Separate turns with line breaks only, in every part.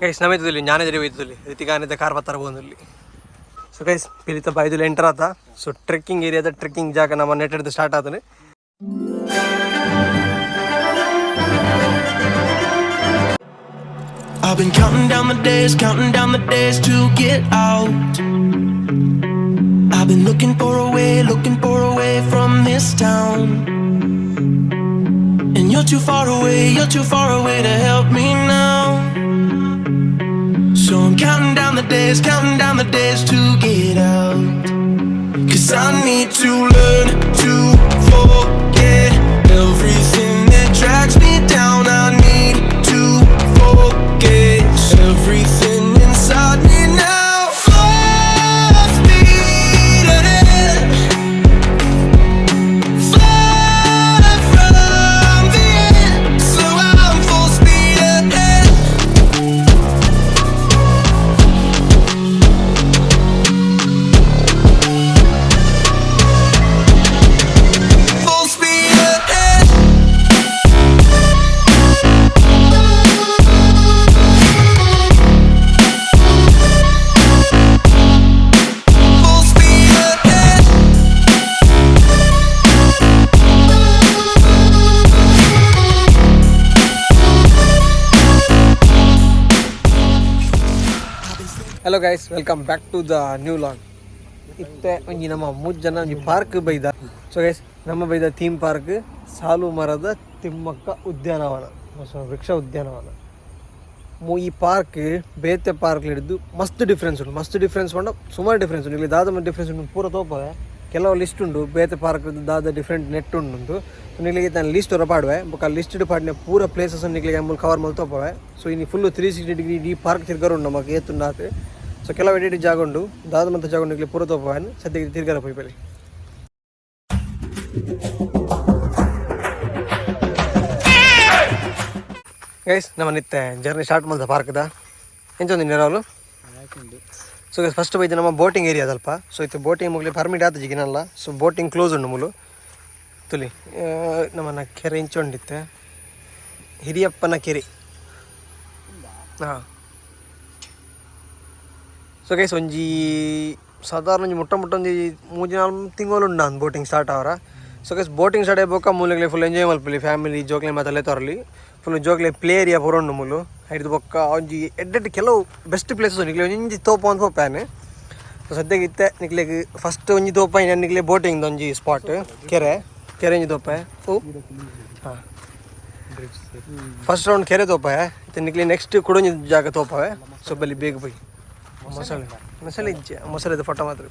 Guys ನಮಗೆ ಜ್ಞಾನದಲ್ಲಿ ಹೋಯ್ತಲ್ಲಿ ರೀತಿಗಾನಿದ್ದ car ಬತ್ತರ ಬಂದಲ್ಲಿ ಸೊ ಗೈಸ್ ಪಿಲಿತ ಬಾಯ್ದಲ್ಲಿ ಎಂಟರ್ ಆತ ಸೊ ಟ್ರೆಕ್ಕಿಂಗ್ ಏರಿಯಾದ ಟ್ರೆಕ್ಕಿಂಗ್ ಜಾಗ ನಮ್ಮ ನೆಟ್ ಹಿಡಿದು start ಆತಾನೆ.
I've been counting down the days to get out. I've been looking for a way from this town. And you're too far away to help me now. So I'm counting down the days to get out. 'Cause I need to learn to forget everything that drags me down. I need to forget everything inside me now. Full speed ahead, fly from the end. So I'm full speed ahead. Full speed ahead. Full speed ahead.
Hello guys, welcome back to the new log. ಇತ್ತೆ ಒಂಜಿ ನಮ್ಮ 3 ಜನ ಒಂಜಿ park ಬೈದ. So guys ನಮ್ಮ ಬೈದ theme park ಸಾಲು ಮರದ ತಿಮ್ಮಕ್ಕ ಉದ್ಯಾನವನ, ವೃಕ್ಷ ಉದ್ಯಾನವನ. ಈ ಪಾರ್ಕ್ ಬೇತೆ ಪಾರ್ಕ್ ಹಿಡಿದು ಮಸ್ತ್ ಡಿಫ್ರೆನ್ಸ್ ಉಂಟು ಸುಮಾರು ಡಿಫ್ರೆನ್ಸ್ ಉಂಟು. ಇಲ್ಲಿ ದಾದ ಡಿಫ್ರೆನ್ಸ್ ಉಂಟು ಪೂರ ತೋಪವೆ ಕೆಲವು ಲಿಸ್ಟ್ ಉಂಟು ಬೇತೆ ಪಾರ್ಕ್ ದಾದ ಡಿಫ್ರೆಂಟ್ ನೆಟ್ ಉಂಟು. ಸೊ ನಿಮಗೆ ನಾನು ಲಿಸ್ಟ್ ಹೊರಪಾಡುವೆ ಬೊಕ್ಕ ಲಿಸ್ಟ್ ಪಾಡಿನ ಪೂರ ಪ್ಲೇಸಸ್ ನಿಮಗೆ ಮೂಲ ಕವರ್ ಮಾಡಿ ತೋಪವೆ. ಸೊ ಇನ್ನು ಫುಲ್ಲು 360 ಡಿಗ್ರಿ ಈ ಪಾರ್ಕ್ ತಿರ್ಗಾರು ಉಂಟು ನಮಗೆ ಏತುಂಡಾತು. ಸೊ ಕೆಲವು ಎಡಿಟ್ ಜಾಗ ಉಂಟು ದಾದ ಮಂತ ಜಾಗ ಉಂಟು ಪೂರ ತೋಪವೆ ಸದ್ಯಕ್ಕೆ ತಿರ್ಗಾರ ಪೈಪಲ್ಲಿ. ಗೈಸ್ ನಮ್ಮ ನಿತ್ತೆ ಜರ್ನಿ ಸ್ಟಾರ್ಟ್ ಮಾಡಿದ ಪಾರ್ಕ್ದ ಎಂಚೊಂದು ನೆರವಲು. ಸೊ ಗೈಸ್ ಫಸ್ಟ್ ಬೈದು ನಮ್ಮ ಬೋಟಿಂಗ್ ಏರಿಯಾ ಅದಲ್ಪ. ಸೊ ಇತ್ತು ಬೋಟಿಂಗ್ ಮುಗಲಿ ಪರ್ಮಿಟ್ ಆದ ಜಿಗಿನಲ್ಲ. ಸೊ ಬೋಟಿಂಗ್ ಕ್ಲೋಸ್ ಉಂಡು ಮುಲು ತುಲಿ ನಮ್ಮನ್ನ ಕೆರೆ ಇಂಚೊಂಡಿತ್ತೆ ಹಿರಿಯಪ್ಪನ ಕೆರೆ. ಹಾಂ ಸೊ ಗೈಸ್ ಒಂಜಿ ಸಾಧಾರಣ ಒಂಜಿ ಮುಟ್ಟ ಒಂಜಿ 3-4 ತಿಂಗಳು ಉಂಡು ನಾನು ಬೋಟಿಂಗ್ ಸ್ಟಾರ್ಟ್ ಅವರ. ಸೊ ಗೈಸ್ ಬೋಟಿಂಗ್ ಸ್ಟಾರ್ಟ್ ಆಗೋಕ ಮೂಲೆಗೆ ಫುಲ್ ಎಂಜಾಯ್ ಮಲ್ಪಲಿ ಫ್ಯಾಮಿಲಿ ಜೋಕ್ಲೆ ಮಾತಲ್ಲೇ ತರಲಿ ಫುಲ್ ಜೋಕ್ಲೆ ಪ್ಲೇ ಏರಿಯಾ ಪೂರ ಉಂಡು ಮೂಲು ಹಿಡಿದು ಬೊಕ್ಕ ಒಂಜಿ ಎಡ್ಡೆಡ್ ಕೆಲವು ಬೆಸ್ಟ್ ಪ್ಲೇಸಸ್ ನಿಕ್ಲೆ ಒಂಜಿ ತೋಪ ಅಂತ ಹೋಗ್ಯಾನೆ. ಸೊ ಸದ್ಯಕ್ಕೆ ಇತ್ತೆ ನಿಕ್ಲೆಗೆ ಫಸ್ಟ್ ಒಂಜಿ ತೋಪ ನಿಕ್ಲೆ ಬೋಟಿಂಗ್ ಒಂಜಿ ಸ್ಪಾಟ್ ಕೆರೆ ಒಂಜಿ ತೋಪ. ಹಾಂ ಫಸ್ಟ್ ರೌಂಡ್ ಕೆರೆ ತೋಪೆ ಇತ್ತೆ ನಿಕ್ಲೆ ನೆಕ್ಸ್ಟ್ ಕೊಡೊಂಜಿ ಜಾಗ ತೋಪವೆ. ಸೊ ಬಲ್ಲಿ ಬೇಗ ಬೈ ಮೊಸಳೆ ಇಜ್ಜೆ ಮೊಸಳೆದ ಫೋಟೋ ಮಾತ್ರ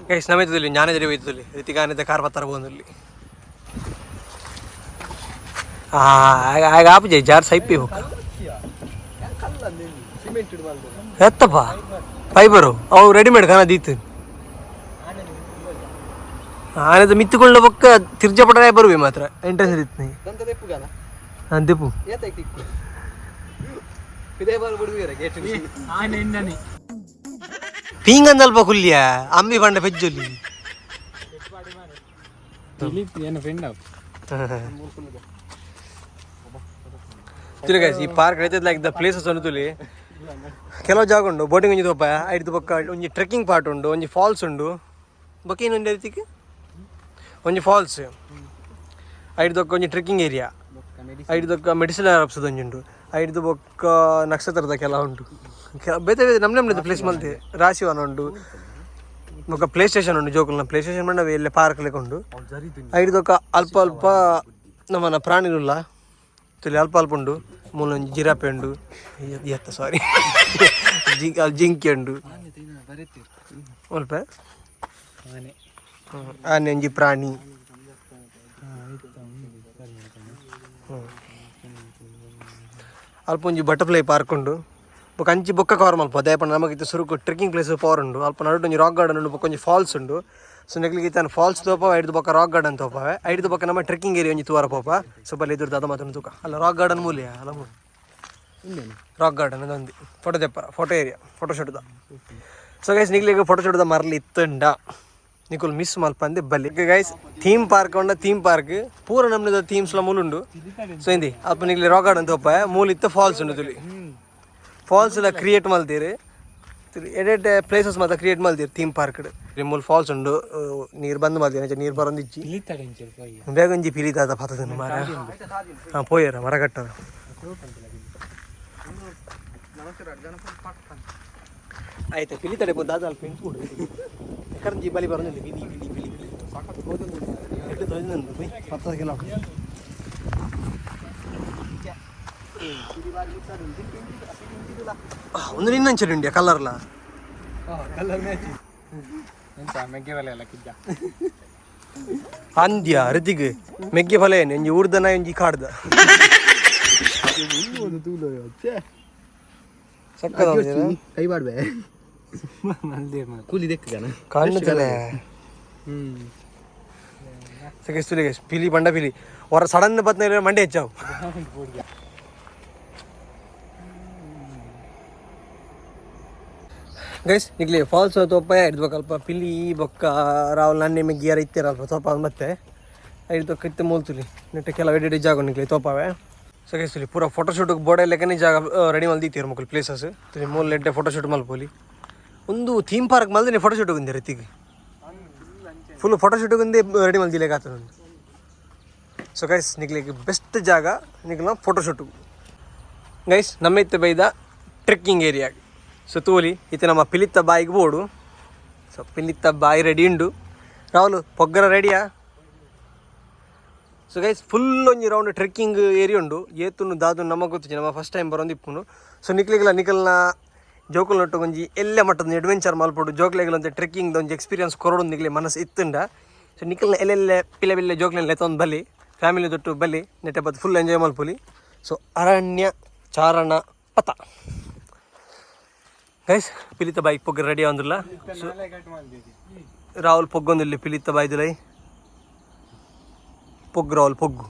ಗೈಸ್ ನಮೇತದಲ್ಲಿ ಜ್ಞಾನದಲ್ಲಿ ಹೋಯ್ತದಲ್ಲಿ ರೀತಿಗಾನಿದ್ದ ಕಾರ್ ಬತ್ತರ ಬಂದಲ್ಲಿ ಆಗ ಆಪುಜೆ ಜಾರ್ ಸೈಪಿ ಹೋಗ ಎತ್ತಪ್ಪ ಫೈಬರು ಅವು ರೆಡಿಮೇಡ್ ಕಾಣ ದೀತು ಆನೆದ ಮಿತ್ತುಕೊಳ್ಳ ಪಕ್ಕ ತಿರ್ಜಪಟನೆ ಬರುವೆ ಮಾತ್ರ ಎಂಟ್ರೆನ್ಸ್ ಇತ್ತು ಹಾಂ ದೀಪು ಪೀಂಗಂದಲ್ಪ ಕುಲ್ಯ ಅಮ್ಮಿ ಪಂಡ ಪೆಜ್ಜೊಲ್ಲಿ ಈ ಪಾರ್ಕ್ ಲೈಕ್ ದ ಪ್ಲೇಸಸ್ ಅನ್ತುಲಿ ಕೆಲವು ಜಾಗ ಉಂಡು ಬೋಟಿಂಗ್ ಒಂಜಿ ತೋಪ ಐದು ಪಕ್ಕ ಒಂಜಿ ಟ್ರೆಕ್ಕಿಂಗ್ ಪಾರ್ಟ್ ಉಂಡು ಒಂಜಿ ಫಾಲ್ಸ್ ಉಂಡು ಬೊಕ್ಕ ಏನು ರೀತಿಗೆ ಒಂಜಿ ಫಾಲ್ಸ್ ಐದು ದೊಕ್ಕ ಒಂಜಿ ಟ್ರೆಕ್ಕಿಂಗ್ ಏರಿಯಾ ಐದು ದೊಕ್ಕ ಮೆಡಿಸಿನ್ ಆಪ್ಸದ ಒಂಜಿ ಉಂಡು ಐದು ಬೊಕ್ಕ ನಕ್ಷತ್ರದ ಕೆಲ ಉಂಟು ಬೇತೆ ಬೇತೆ ನಮ್ಮನೆ ಪ್ಲೇಸ್ ಮಲ್ತೆ ರಾಶಿವನ ಉಂಡು ಬೊಕ್ಕ ಪ್ಲೇ ಸ್ಟೇಷನ್ ಉಂಡು ಜೋಕುಲ್ನ ಪ್ಲೇ ಸ್ಟೇಷನ್ ಮಂಡವೆ ಎಲ್ಲೇ ಪಾರ್ಕ್ ಲೆಕ್ಕ ಉಂಡು ಐದು ದೊಕ್ಕ ಅಲ್ಪ ಅಲ್ಪ ನಮ್ಮನ ಪ್ರಾಣಿಗುಲ್ಲ ತುಲಿ ಅಲ್ಪ ಅಲ್ಪ ಉಂಡು ಮೂಲೊಂಜಿ ಜಿರಾಪೆ ಉಂಡು ಎತ್ತ ಸಾರಿ ಜಿಂಕೆ ಉಂಡು ಅಲ್ಪ ಆನೆ ಒಂಜಿ ಪ್ರಾಣಿ ಅಲ್ಪ ಒಂಜಿ ಬಟರ್ಫ್ಲೈ ಪಾರ್ಕ್ ಉಂಡು ಬೊಕ್ಕ ಅಂಚಿ ಬೊಕ್ಕ ಕವರ್ ಮಲ್ಪ ಅದೇ ಪಂಡ ನಮಗಿತ್ತು ಸುರುಕು ಟ್ರೆಕ್ಕಿಂಗ್ ಪ್ಲೇಸ್ ಪವರ್ ಉಂಡು ಅಲ್ಪ ನಡು ಒಂಜಿ ರಾಕ್ ಗಾರ್ಡನ್ ಉಂಡು ಬೊಕ್ಕ ಒಂಜಿ ಫಾಲ್ಸ್ ಉಂಡು. ಸೊ ನೆಕ್ಲಿಗೆ ತಾನು ಫಾಲ್ಸ್ ತೋಪವೆ ಐದು ಬೊಕ್ಕ ರಾಕ್ ಗಾರ್ಡನ್ ತೋಪವೆ ಐದು ಬೊಕ್ಕ ನಮ್ಮ ಟ್ರೆಕ್ಕಿಂಗ್ ಏರಿಯಾ ಒಂಜಿ ತೂರ ಪೋಪ. ಸೊ ಬಲ್ಲಿ ಎದುರ್ದು ಅದ ಮಾತ್ರ ತೂಕ ಅಲ್ಲ ರಾಕ್ ಗಾರ್ಡನ್ ಮೂಲೆಯ ಅಲ್ಲ ರಾಕ್ ಗಾರ್ಡನ್ ಅದೊಂದು ಫೋಟೋ ತೆಪ್ಪರ ಫೋಟೋ ಏರಿಯಾ ಫೋಟೋ ಶೂಟ್ದ. ಸೊ ಗೈಸ್ ನಿಗ್ಲಿಗೆ ಫೋಟೋ ಶೂಟ್ದ ಮರಲಿ ಇತ್ತುಂಡ ನಿಕುಲ್ ಮಿಸ್ ಮಲ್ಪಂದೆ ಬಲ್ಲಿ ಗೈಸ್ ಥೀಮ್ ಪಾರ್ಕ್ ಉಂಡ ಥೀಮ್ ಪಾರ್ಕ್ ಪೂರ ನಮ್ನದ ಥೀಮ್ಸ್ಲ ಮೂಲುಂಡು ಸೊ ಇಂದಿ ಅಪ್ಪ ನಿಕ್ಲಿ ರಾಗಾಡ್ ಅಂತ ಒಪ್ಪ ಮೂಲಿತ್ತ ಫಾಲ್ಸ್ ಉಂಡು ತುಲಿ ಫಾಲ್ಸ್ ಎಲ್ಲ ಕ್ರಿಯೇಟ್ ಮಲ್ತೀರಿ ಎಡೆಡ್ ಪ್ಲೇಸಸ್ ಮಾತ್ರ ಕ್ರಿಯೇಟ್ ಮಲ್ತೀರಿ ಥೀಮ್ ಪಾರ್ಕ್ ಮೂಲ ಫಾಲ್ಸ್ ಉಂಡು ನೀರು ಬಂದ್ ಮಲ್ತೀನಿ ನೀರು ಬರೋದಿಚ್ಚಿ ಬೇಗ ಒಂಜಿ ಪಿಲಿತಾದ ಪತದನ್ನು ಮಾರ ಹಾಂ ಪೋಯರ ಮರಗಟ್ಟದ ಆಯ್ತಾ ಪಿಲಿ ತಡೆ ಬಂದು ಅದು ಅಲ್ಪ ಇಂಟು ಕರ್ಜಿ ಬಲಿ ಬರೋದಿಲ್ಲ ಬಿಲಿ ಬಿಲಿ ಬಿಲಿ ಬಿಲಿ ಎಷ್ಟು ತೊಯ್ದು ಪತ್ತದ ಕಿಲೋ ಒಂದು ಇನ್ನೊಂಚೂರು ಇಂಡಿಯಾ ಕಲರ್ಲ ಕಲರ್ ಮ್ಯಾಚ್ ಮೆಗ್ಗೆ ಬಲೆ ಅಲ್ಲ ಕಿದ್ದ ಅಂದ್ಯ ಋತಿಗ್ ಮೆಗ್ಗೆ ಫಲ ಏನು ಒಂಜಿ ಊರ್ದನ ಒಂಜಿ ಕಾಡ್ದ ಸಕ್ಕದ ಕೈ ಮಾಡ್ಬೇ ಕೂಲಿ ದೆಕ್ಕನ ಕಾಣ್ತದೆ ಸೆಕೆಸ್ಟುಲಿಗೆ ಪಿಲಿ ಬಂಡ ಪಿಲಿ ಹೊರ ಸಡನ್ ಬತ್ನ ಮಂಡೆ ಹೆಚ್ಚಾವು ಗೈಸ್ ನಿಗ್ಲಿ ಫಾಲ್ಸ್ ತೋಪ ಹಿಡ್ಬೇಕಲ್ಪ ಪಿಲಿ ಬೊಕ್ಕ ರಾಹುಲ್ ನನ್ನೆ ಮೆಗ್ಗಿಯಾರ ಇತ್ತಿರಲ್ಪ ತೋಪ ಮತ್ತೆ ಹಿಡ್ದು ಕಿತ್ತು ಮೂಲ್ತುಲಿ ನೆಟ್ಟು ಕೆಲವು ಎಡೆ ಜಾಗ ನಿಗ್ಲಿ ತೋಪವೆ ಸೊ ಗೈಸ್ ತುಲಿ ಪೂರ ಫೋಟೋಶೂಟಿಗೆ ಬೋರ್ಡ್ ಲೆಕ್ಕನೇ ಜಾಗ ರೆಡಿ ಮಲ್ದಿತ್ತೀರ ಮಕ್ಕಳು ಪ್ಲೇಸಸ್ ತುಲಿ ಮೂಲ ಎಡ್ಡೆ ಫೋಟೋಶೂಟ್ ಮಲ್ಪೋಲಿ ಒಂದು ಥೀಮ್ ಪಾರ್ಕ್ ಮಲ್ದೇ ಫೋಟೋಶೂಟಿಗೆ ಬಂದೆ ರೀತಿಗೆ ಫುಲ್ ಫೋಟೋಶೂಟಿಗೆ ಬಂದೇ ರೆಡಿ ಮಲ್ದಿಲ್ಲ ಆತ ನಾನು ಸೊ ಗೈಸ್ ನಿಗ್ಲಿಗೆ ಬೆಸ್ಟ್ ಜಾಗ ನಿಗ್ಲ ಫೋಟೋಶೂಟು ಗೈಸ್ ನಮ್ಮ ಇತ್ತು ಬೈದ ಟ್ರೆಕ್ಕಿಂಗ್ ಏರಿಯಾಗೆ ಸೊ ತೋಲಿ ಇತ್ತು ನಮ್ಮ ಪಿಲಿತ್ತ ಬಾಯಿಗೆ ಬೋಡು ಸೊ ಪಿಲಿತ್ತ ಬಾಯಿ ರೆಡಿ ಉಂಡು ರಾಹುಲ್ ಪೊಗ್ಗರ ರೆಡಿಯಾ ಸೊ ಗೈಸ್ ಫುಲ್ ಒಂಜಿ ರೌಂಡ್ ಟ್ರೆಕ್ಕಿಂಗ್ ಏರಿಯಾ ಉಂಡು ಏತುನು ದಾದು ನಮಗೆ ಗೊತ್ತಿತ್ತು ನಮ್ಮ ಫಸ್ಟ್ ಟೈಮ್ ಬರೋಂದಿಪ್ಪುನು ಸೊ ನಿಕ್ಲಿಕ್ಲ ಜೋಕುಲ್ ನೊಟ್ಟು ಒಂಜಿ ಎಲ್ಲೆ ಮಟ್ಟದ ಅಡ್ವೆಂಚರ್ ಮಲ್ಪಡು ಜೋಕ್ಲೆಗಳಂತ ಟ್ರೆಕ್ಕಿಂಗ್ ಒಂಜಿ ಎಕ್ಸ್ಪೀರಿಯನ್ಸ್ ಕೊರೋಡು ನಿಕ್ಲಿ ಮನಸ್ಸು ಇತ್ತುಂಡ ಸೊ ನಿಕ್ಲ ಎಲ್ಲೆಲ್ಲೆ ಪಿಲೆ ಬಿಲ್ಲೆ ಜೋಕ್ಲೆಲ್ಲ ಎತ್ತೊಂದು ಬಲ್ಲಿ ಫ್ಯಾಮಿಲಿ ತೊಟ್ಟು ಬಲ್ಲಿ ನೆಟ್ಟೆ ಬದ್ದು ಫುಲ್ ಎಂಜಾಯ್ ಮಲ್ಪೊಲಿ ಸೊ ಅರಣ್ಯ ಚಾರಣ ಪಥ ಗೈಸ್ ಪಿಲಿತ ಬಾಯಿಗೆ ಪೊಗ್ಗ ರೆಡಿ ಆಂದಿಲ್ಲ ರಾಹುಲ್ ಪೊಗ್ಗೊಂದಿಲ್ಲ ಪಿಲಿತ ಬಾಯ್ದುಲೈ ಪೊಗ್ಗು ರಾಹುಲ್ ಪೊಗ್ಗು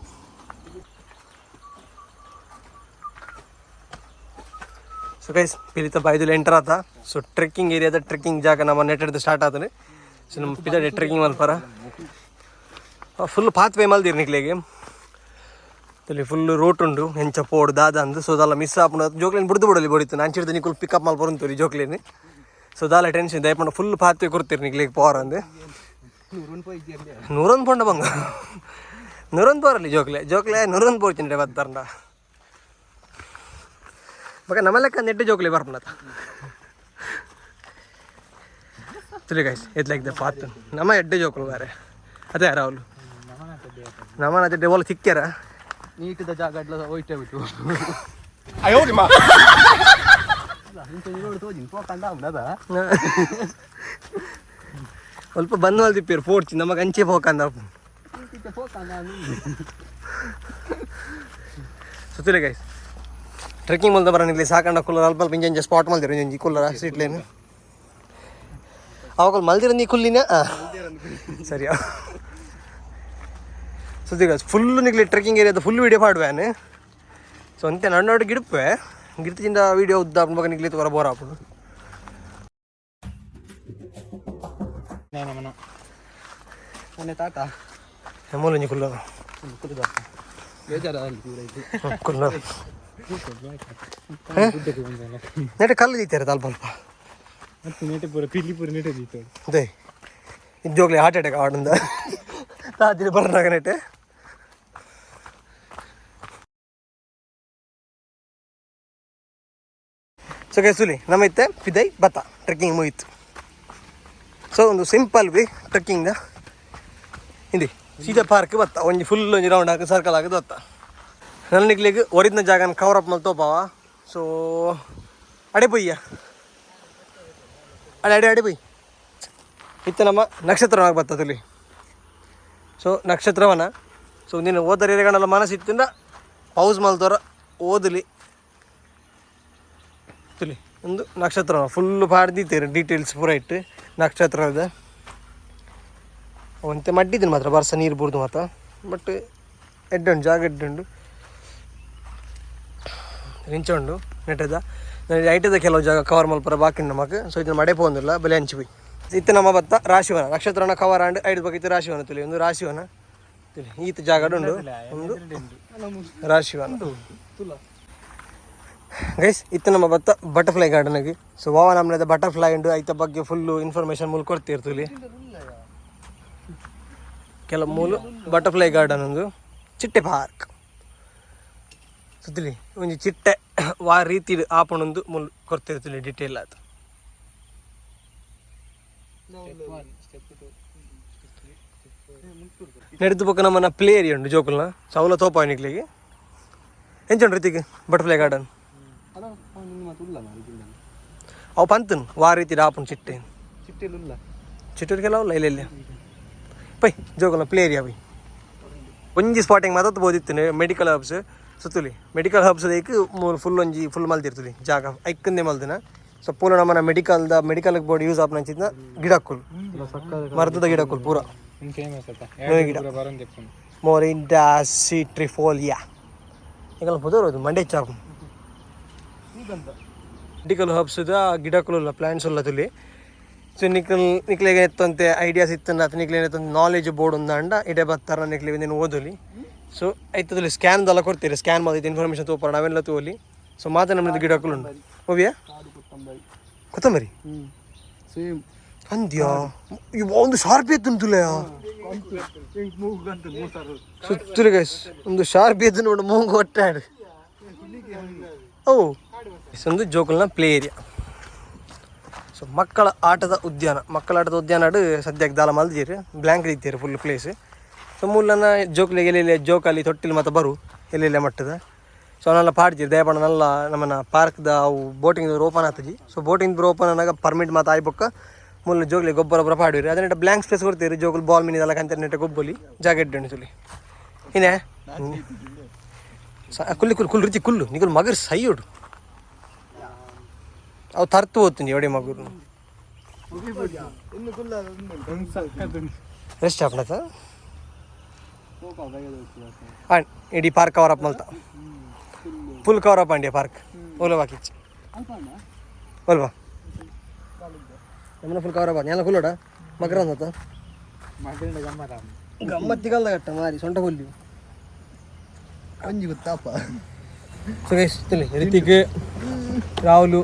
ಸೊ ಗೈಸ್ ಪಿಲಿತ ಬಾಯ್ದುಲ್ಲ ಎಂಟರ್ ಆತ ಸೊ ಟ್ರೆಕ್ಕಿಂಗ್ ಏರಿಯಾದ ಟ್ರೆಕ್ಕಿಂಗ್ ಜಾಗ ನಮ್ಮ ನೆಟ್ಟಿಡ್ದು ಸ್ಟಾರ್ಟ್ ಆತಾನೆ ಸೊ ನಮ್ಮ ಪಿದಾಡೆ ಟ್ರೆಕ್ಕಿಂಗ್ ಮಲ್ಪಾರ ಫುಲ್ ಪಾತ್ ವೇ ಮಲ್ದಿರಿ ನಿಕ್ಲಿಗೆ ಅಲ್ಲಿ ಫುಲ್ ರೋಟ್ ಉಂಡು ಹೆಂಚ ಪೋಡು ದಾದ ಅಂದು ಸೊ ಅದೆಲ್ಲ ಮಿಸ್ ಆಪುಂಡು ಜೋಕ್ಲೇನು ಬಿಡ್ದು ಬಿಡಲಿ ಬಡಿತು ನಾನು ಚಿಡ್ದು ನಿಕ್ಕುಲ್ ಪಿಕಪ್ ಮಾಡಿ ಬರುಂತೀರಿ ಜೋಕ್ಲೇನು ಸೊ ದಾಲ ಟೆನ್ಷನ್ ದಯಪಂಡು ಫುಲ್ ಪಾತ್ವೆ ಕೊಡ್ತೀರಿ ನಿಕ್ಲಿಗೆ ಪವರ್ ಅಂದು 101 ಪೊಂಡ ಬಂಗ 101 ಪೋರಲ್ಲಿ ಜೋಕ್ಲೆ 101 ಪೋರ್ಚಿಂಡೆ ಬತ್ತಾರಂಡ ಬಕ ನಮ್ಮ ಲೆಕ್ಕ ನೆಟ್ಟು ಜೋಕ್ಲೆ ಬರ್ಪನತ ತುಲಿ guys it like the path ನಮ್ಮ ಎಡ್ಡೆ ಜೋಕ್ಲು ಬೇರೆ ಅದೇ ರಾಹುಲ್ ನಮ್ಮನ ಅದೇ ಡೆವಲ್ ಸಿಕ್ಕ್ಯಾರ ನೀಟಿದ ಜಾಗ ಎಲ್ಲ ಹೋಯ್ತೇ ಬಿಟ್ಟು ಸ್ವಲ್ಪ ಬಂದ್ ಮಲ್ದಿಪ್ಪೇರು ಪೋಡ್ಚಿ ನಮಗೆ ಅಂಚೆ ಹೋಕಂದ ಸುತ್ತಿಲ್ಲ ಗೈಸ್ ಟ್ರೆಕ್ಕಿಂಗ್ ಮಲ್ದ ಬರೋನಿಗ್ಲಿ ಸಾಕಂಡ ಕುಲ್ಲರ್ ಅಲ್ಪ ಅಲ್ಪ ಇಂಜೆ ಸ್ಪಾಟ್ ಮಲ್ದಿರ ಇಂಜಿ ಕುಲ್ಲರ ಸೀಟ್ಲೇನು ಅವಾಗ ಮಲ್ದಿರ ನೀ ಕುಲ್ಲಿನ ಸರಿ ಸುದ್ದಿ ಗೈಸ್ ಫುಲ್ ನಿಗ್ಲಿ ಟ್ರೆಕ್ಕಿಂಗ್ ಏರಿಯಾದ ಫುಲ್ ವೀಡಿಯೋ ಮಾಡುವೇನು ಸೊ ಅಂತೆ ನನ್ನೋಡು ಗಿಡಪೆ ಗಿಡದಿಂದ ವೀಡಿಯೋ ಉದ್ದ ಆಗ ನಿಗ್ಲಿ ಹೊರ ಬೋರ್ ಹಾಕೋದು ತಾತ ಮೂಲಂಜಿ ಕುಲ್ಲ ಕುಲ್ಲ ನೆಟ್ಟೆ ಕಲ್ಲು ದೀತಾರೆ ಅಲ್ಪ ಅದೇ ಇದ್ದೋಗ್ಲಿ ಹಾರ್ಟ್ ಅಟ್ಯಾಕ್ ಆಡಿಂದ ರಾತ್ರಿ ಬರ್ನಾಗ ನೆಟ್ಟೆ ಸೊ ಗೈಸುಲಿ ನಮ್ಮ ಇತ್ತೆ ಪಿದೈ ಬತ್ತ ಟ್ರೆಕ್ಕಿಂಗ್ ಮುಗೀತು ಸೊ ಒಂದು ಸಿಂಪಲ್ ವಿ ಟ್ರೆಕ್ಕಿಂಗ್ದ ಹಿಂದಿ ಸೀದಾ ಪಾರ್ಕ್ ಬತ್ತ ಒಂಜಿ ಫುಲ್ ಒಂಜಿ ರೌಂಡ್ ಹಾಕಿ ಸರ್ಕಲ್ ಹಾಕಿದ್ ಬತ್ತ ನನ್ನ ನಿಗ್ಲಿಗೆ ಒರಿದ್ನ ಜಾಗನ ಕವರ್ ಅಪ್ ಮಲ್ ತೋಪಾವ ಸೊ ಅಡೆ ಬೊಯ್ಯ ಅಡೆ ಬೊಯ್ ಇತ್ತು ನಮ್ಮ ನಕ್ಷತ್ರವಾಗಿ ಬರ್ತದಲ್ಲಿ ಸೊ ನಕ್ಷತ್ರವನ ಸೊ ನೀನು ಓದರ ಏರಿಯಾಗಳೆಲ್ಲ ಮನಸ್ಸಿತ್ತಿಂದ ಪೌಸ್ ಮಲ್ದವ್ರ ಓದಲಿ ತುಲಿ ಒಂದು ನಕ್ಷತ್ರ ಫುಲ್ಲು ಪಾಡ್ದಿತ್ತೀರಿ ಡೀಟೇಲ್ಸ್ ಪೂರ ಇಟ್ಟು ನಕ್ಷತ್ರದ ಅವಂತೆ ಮಡ್ಡಿದ್ದೀನಿ ಮಾತ್ರ ಬರ್ಸ ನೀರು ಬುಡ್ದು ಮಾತ್ರ ಬಟ್ ಎಡ್ಡುಂಡು ಜಾಗ ಎಡ್ಡುಂಡು ರಿಂಚುಂಡು ನೆಟ್ಟದ ನನಗೆ ಐಟದ ಕೆಲವು ಜಾಗ ಕವರ್ ಮಲ್ಪರ ಬಾಕಿ ನಮಗೆ ಸೊ ಇದನ್ನು ಮಡೆ ಪೋಂದಿಲ್ಲ ಬೆಲೆ ಹಂಚಿ ಇತ್ತು ನಮ್ಮ ಬತ್ತ ರಾಶಿವನ ನಕ್ಷತ್ರನ ಕವರ್ ಅಂಡ್ ಐದು ಬಗ್ಗೆ ರಾಶಿವನ ತುಲಿ ಒಂದು ರಾಶಿವನ ತುಲಿ ಈತ ಜಾಗ ಉಂಡು ಒಂದು ರಾಶಿವನ ಗೈಸ್ ಇತ್ತು ನಮ್ಮ ಬತ್ತ ಬಟರ್ಫ್ಲೈ ಗಾರ್ಡನ್ಗೆ ಸೊ ವಾವ ನಮ್ಮನೆ ಬಟರ್ಫ್ಲೈ ಉಂಡು ಐತ ಬಗ್ಗೆ ಫುಲ್ಲು ಇನ್ಫಾರ್ಮೇಷನ್ ಮೂಲ ಕೊಡ್ತಿರ್ತುಲಿ ಕೆಲ ಮೂಲು ಬಟರ್ಫ್ಲೈ ಗಾರ್ಡನ್ ಒಂದು ಚಿಟ್ಟೆ ಪಾರ್ಕ್ ಸುತ್ತಲಿ ಒಂಜಿ ಚಿಟ್ಟೆ ವಾ ರೀತಿ ಆಪಣೊಂದು ಮೂಲ ಕೊಡ್ತಿರ್ತುಲಿ ಡಿಟೇಲ್ ಆಯ್ತು ನಡೆದು ಪಕ್ಕ ನಮ್ಮನ್ನ ಪ್ಲೇ ಏರಿಯಾ ಉಂಟು ಜೋಕುಲ್ನ ಸೌಲ ತೋಪ ನಿಕ್ಲಿಗೆ ಎಂಚುಂಡು ರೀತಿಗೆ ಬಟರ್ಫ್ಲೈ ಗಾರ್ಡನ್ ಅವು ಪಂತನು ವಾ ರೀತಿ ಆಪಣ್ ಚಿಟ್ಟೆ ಚಿಟ್ಟೆಲ್ಲ ಇಲ್ಲ ಇಲ್ಲ ಪೈ ಜೋಕುಲ್ನ ಪ್ಲೇ ಏರಿಯಾ ಬೈ ಒಂಜಿ ಸ್ಪಾಟಿಂಗ್ ಮಾತ್ರ ಬೋದಿತ್ತು ಮೆಡಿಕಲ್ ಹಬ್ಸ್ ಸುತ್ತಲಿ ಮೆಡಿಕಲ್ ಹಬ್ಸ್ ಐಕ್ ಫುಲ್ ಒಂಜಿ ಫುಲ್ ಮಲ್ತಿರ್ತಲಿ ಜಾಗ ಐಕ್ಕಂದೇ ಮಲ್ದಿನ ಸೊ ಪೂರ ನಮ್ಮನ ಮೆಡಿಕಲ್ಗೆ ಬೋರ್ಡ್ ಯೂಸ್ ಆಪನ ಅಂಚಿದ್ನ ಗಿಡಕ್ಕುಲ್ ಮರದದ ಗಿಡಕ್ಕುಲ್ ಪೂರ ಗಿಡ ಮೋರಿಂಡಾ ಸಿಟ್ರಿಫೋಲಿಯಾ ಈಗ ಪುದೋದು ಮಂಡೆ ಚಾಕು ಮೆಡಿಕಲ್ ಹಬ್ಸ್ದ ಗಿಡಕ್ಕುಲ್ಲ ಪ್ಲಾಂಟ್ಸ್ ಉಲ್ಲ ತುಲಿ ಸೊ ನಿಕ್ಲಿಗೆ ಎತ್ತಂತೆ ಐಡಿಯಾಸ್ ಇತ್ತಂದ ಅಥವಾ ನಿಕ್ಲಿಗೆ ಎತ್ತಂತ ನಾಲೆಜ್ ಬೋರ್ಡ್ ಉಂದಂಡ ಇಡೇ ಬರ್ತಾರ ನಿಕ್ಲಿಗೆ ನೀನು ಓದಲಿ ಸೊ ಐತದಲ್ಲಿ ಸ್ಕ್ಯಾನ್ದೆಲ್ಲ ಕೊಡ್ತೀರಿ ಸ್ಕ್ಯಾನ್ ಮಾಡಿದ ಇನ್ಫಾರ್ಮೇಷನ್ ತೋಪಾರ ನಾವೆಲ್ಲ ತೋಲಿ ಸೊ ಮಾತ್ರ ನಮ್ಮದು ಗಿಡಕ್ಕುಲು ಉಂಟು ಹೋಗ್ಯಾ ಕೊತ್ತಂಬರಿ ಅಂದ್ಯಾ ಇವ ಒಂದು ಶಾರ್ಪ್ ಎತ್ತುಂಟುಲ್ಲ ಸುತ್ತಲಿ ಗೈಸ್ ಒಂದು ಶಾರ್ಪ್ ಎದ್ದು ನೋಡು ಮೂಗು ಒಟ್ಟಾಡು ಓ ಒಂದು ಜೋಕಲ್ನ ಪ್ಲೇ ಏರಿಯಾ ಸೊ ಮಕ್ಕಳ ಆಟದ ಉದ್ಯಾನ ಸದ್ಯಕ್ಕೆ ದಾಲ ಮಲ್ದಿರಿ ಬ್ಲ್ಯಾಂಕ್ ಇದ್ದೀರಿ ಫುಲ್ ಪ್ಲೇಸ್ ಸೊ ಮೂಲನ ಜೋಕ್ಲಿಗೆ ಎಲ್ಲೆಲ್ಲ ಜೋಕಾಲಿ ತೊಟ್ಟಿಲು ಮತ್ತು ಬರು ಎಲ್ಲೆಲ್ಲ ಮಟ್ಟದ ಸೊ ಅವನ್ನೆಲ್ಲ ಪಾಡ್ತೀರಿ ದಯಪಣ್ಣನೆಲ್ಲ ನಮ್ಮನ್ನ ಪಾರ್ಕ್ದ ಅವು ಬೋಟಿಂಗ್ ಓಪನ್ ಆಗ್ತದೆ ಸೊ ಬೋಟಿಂಗ್ ಓಪನ್ ಅನ್ನಾಗ ಪರ್ಮಿಟ್ ಮತ್ತು ಆಯ್ಬಕ್ಕ ಮೂಲ ಜೋಗ್ಲಿ ಗೊಬ್ಬರ ಪಾಡಿರಿ ಅದನ್ನ ಬ್ಲ್ಯಾಂಕ್ ಸ್ಪೇಸ್ ಕೊಡ್ತೀರಿ ಜೋಗಲ್ ಬಾಲ್ ಮಿನಿದೆಲ್ಲ ಕಂತ ನೆಟ್ಟ ಗೊಬ್ಬಲಿ ಜಾಗ ಇಡ್ಡಣಿಸಲಿ ಇನ್ನೇ ಕುಲ್ಲು ರುಚಿ ಕುಲ್ಲು ನಿಗಲ್ ಮಗರು ಸೈಯುಡು ಅವು ತರ್ತು ಹೋಗ್ತೀನಿ ಎವಡೆ ಮಗರು ರೆಸ್ಟ್ ಆಪ್ನತ ಇಡೀ ಪಾರ್ಕ್ ಕವರ್ ಅಪ್ ಮಲ್ತ ಫುಲ್ ಕವರ್ ಅಪ್ ಅಂಡಿ ಪಾರ್ಕ್ ಓಲವಾ ಕಿಚ್ಚಿ ಓಲ್ವಾ ನಮ್ಮನ್ನ ಫುಲ್ ಕವರ್ ಅಪ್ ಎಲ್ಲ ಫುಲ್ ಓಡ ಮಗರ ಅಂದತ ಗಮ್ಮತ್ತಿಗಲ್ದ ಗಟ್ಟ ಮಾರಿ ಸೊಂಟ ಕೊಲ್ಲಿ ಅಂಜಿ ಗೊತ್ತಾಪ ಸೊ ಗೈಸ್ ತಿಳಿ ರಿತಿಕ್ ರಾಹುಲು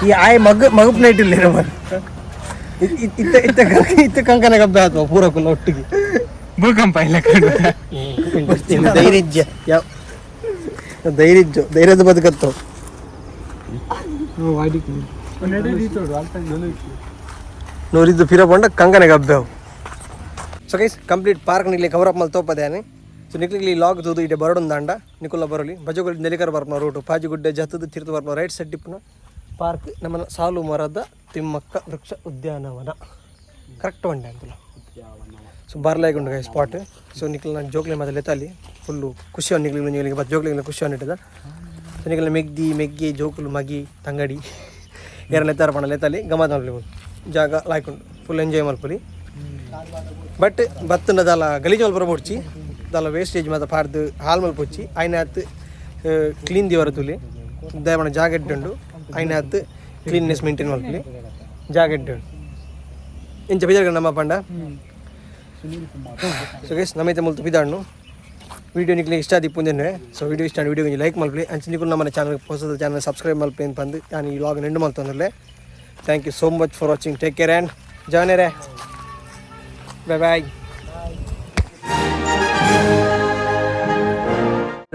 ಈ ಆಯ್ ಮಗಪ್ನ ಇಟ್ಟಿಲ್ಲ ನಮ್ಮ ಇತ್ತ ಕಂಕನ ಗಬ್ಬೆ ಆತ್ವ ಪೂರ ಕುಲ್ಲ ಒಟ್ಟಿಗೆ ಭೂಕಂಪ ಇಲ್ಲ ಧೈರ್ಯದ ಬದುಕತ್ತವ ನೋಡಿದ್ದು ಫಿರ ಬಂಡ ಕಂಕನ ಗಬ್ಬೆ ಅವು ಸೊ ಗೈಸ್ ಕಂಪ್ಲೀಟ್ ಪಾರ್ಕ್ ನಿಕ್ಲಿ ಕವರ್ ಅಪ್ ಮಲ್ ತೋಪದೇನೆ ಸೊ ನಿಕ್ಲಿಗೆ ಲಾಗ್ ತೂದು ಇಡೆ ಬರಡೊಂದಾಂಡ ನಿಕುಲ್ಲ ಬರಲಿ ಬಜಗುಡ್ ನೆಲಿಕರ ಬರ್ಪನ ರೂಟು ಪಾಜಿಗುಡ್ಡೆ ಜತ್ತದ ತೀರ್ಥ ಬರ್ಪನ ರೈಟ್ ಸೈಡ್ ಡಿಪ್ನ ಪಾರ್ಕ್ ನಮ್ಮನ್ನ ಸಾಲು ಮರದ ತಿಮ್ಮಕ್ಕ ವೃಕ್ಷ ಉದ್ಯಾನವನ ಕರೆಕ್ಟ್ ಒಂಡೆ ಅಂತಲ್ಲ ಸೊ ಬರ್ಲಾಯ್ಕೊಂಡು ಗೈ ಸ್ಪಾಟ್ ಸೊ ನಿಕ್ಲ ನಾನು ಜೋಕ್ಲಿ ಮತ್ತೆ ಲೆತ್ತಲ್ಲಿ ಫುಲ್ಲು ಖುಷಿ ನಿಕ್ಲಿಗೆ ಬತ್ ಜೋಕ್ಲಿಗೆ ಖುಷಿ ಇಟ್ಟಿದ್ದ ಸೊ ನಿಕ್ಲ ಮೆಗ್ಗಿ ಜೋಕುಲು ಮಗಿ ತಂಗಡಿ ಏರ ಲೆತ್ತಾರ ಪಣ ಲೆತ್ತಲ್ಲಿ ಗಮ್ಮತ್ ಮಲ್ಪಲಿ ಜಾಗ ಲಾಯ್ಕೊಂಡು ಫುಲ್ ಎಂಜಾಯ್ ಮಲ್ಪಲಿ ಬಟ್ ಬತ್ತನ ದಾಲ ಗಲೀಜು ಮಲ್ಪ ಬೊಡ್ಚಿ ದಾಲ ವೇಸ್ಟೇಜ್ ಮತ್ತು ಪಾರ್ದು ಹಾಲ್ ಮಲ್ಪೊಚ್ಚಿ ಆಯ್ನ ಹತ್ತು ಕ್ಲೀನ್ ದಿವರ ತುಲಿ ದಯಮಾಡ ಜಾಗ ಇಟ್ಟುಂಡು ಆಯ್ನ ಹತ್ತು ಕ್ಲೀನ್ನೆಸ್ ಮೇಂಟೈನ್ ಮಲ್ಪಲಿ ಜಾಗ ಇಟ್ಟುಂಡು ಇಂಚ ಬೇಜಾರು ನಮ್ಮ ಪಂಡ ಸೊ ಗೈಸ್ ನಮ್ಮೈತೆ ಮುಲ್ತು ಬಿದ್ದಾಣ್ಣು ವೀಡಿಯೋ ನಿಕ್ಲಿ ಇಷ್ಟ ದಿಪ್ಪುಂದೇನೆ ಸೊ ವೀಡಿಯೋ ಇಷ್ಟ ವೀಡಿಯೋ ಲೈಕ್ ಮಲ್ಪಲಿ ಅಂಚೆ ನಿಕ್ಕು ನಮ್ಮ ಚಾನಲ್ ಹೊಸದ ಚಾನಲ್ ಸಬ್ಸ್ಕ್ರೈಬ್ ಮಲ್ಪಲಿ ಅಂತ ಬಂದು ನಾನು ಈ ವ್ಲಾಗ್ ನೆಂಡು ಮಲ್ತಂದ್ರೆ thank you so much for watching take care and ಜಾನೇರೆ ಬಾಯ್ ಬಾಯ್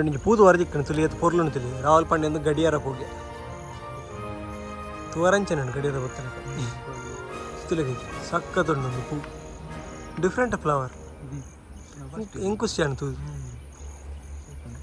ನಿಮಗೆ ಪೂದು ವರದಿಕ್ಕನು ತುಲಿ ಅದು ಪೊರ್ಲು ತುಲಿ ರಾಹುಲ್ ಪಾಂಡೆ ಒಂದು ಗಡಿಯಾರ ಹೋಗಿ ತೋರಂಚೆ ನಾನು ಗಡಿಯಾರ ಗೊತ್ತಾಗ ತುಲಿಗೆ ಸಕ್ಕತ್ತುಂಡು ಪೂ ಡಿಫ್ರೆಂಟ್ ಫ್ಲವರ್ ಇಂಕುಸ್ಯಾನು ತೂದು